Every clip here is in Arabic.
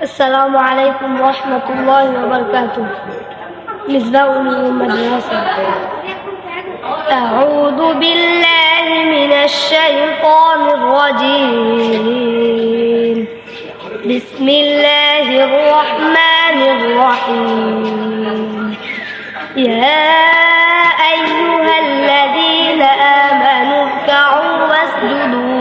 السلام عليكم ورحمة الله وبركاته. مصباح المدرسة. أعوذ بالله من الشيطان الرجيم. بسم الله الرحمن الرحيم. يا أيها الذين آمنوا اركعوا واسجدوا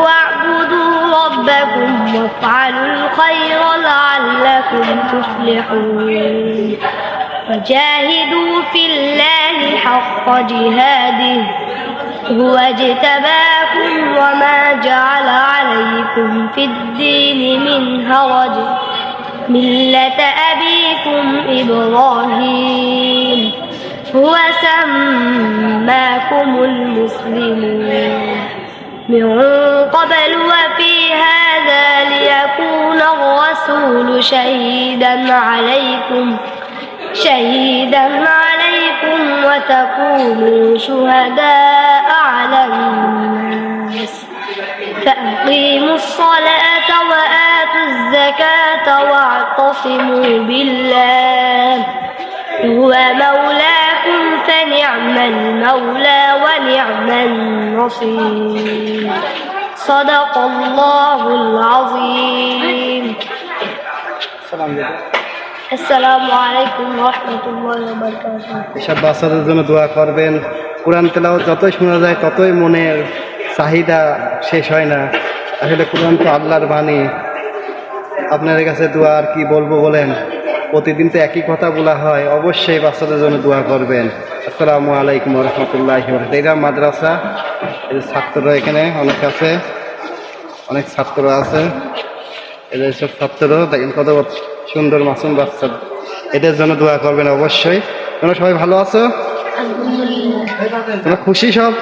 واعبدوا ربكم وافعلوا الخير لعلكم تفلحون. وجاهدوا في الله حق جهاده هو اجتباكم وما جعل عليكم في الدين من حرج ملة أبيكم إبراهيم هو سماكم المسلمين من قبل وفي هذا ليكون الرسول شهيدا عليكم وتكونوا شهداء على الناس فأقيموا الصلاة وآتوا الزكاة واعتصموا بالله هو مولاكم فنعم المولى ونعم النصير. صدق الله العظيم. السلام عليكم ورحمة الله وبركاته. এসব বাচ্চাদের জন্য দোয়া করবেন। কোরআন তেলাওয়াত যতই শোনা যায় ততই মনের চাহিদা শেষ হয় না। আসলে কোরআন তো আল্লাহর বাণী। আপনার কাছে দোয়া আর কি বলবো বলেন, প্রতিদিন তো একই কথা বলা হয়। অবশ্যই বাচ্চাদের জন্য দোয়া করবেন। আসসালামু আলাইকুম রহমতুল্লাহি ওয়া বারাকাতুহু। এটা মাদ্রাসা, এই ছাত্ররা এখানে অনেক আছে, অনেক ছাত্র আছে। এদের সব ছাত্র দেখেন কত সুন্দর মাসুম বাচ্চা। এদের জন্য দোয়া করবেন অবশ্যই। তোমরা সবাই ভালো আছো? তোমরা খুশি সব?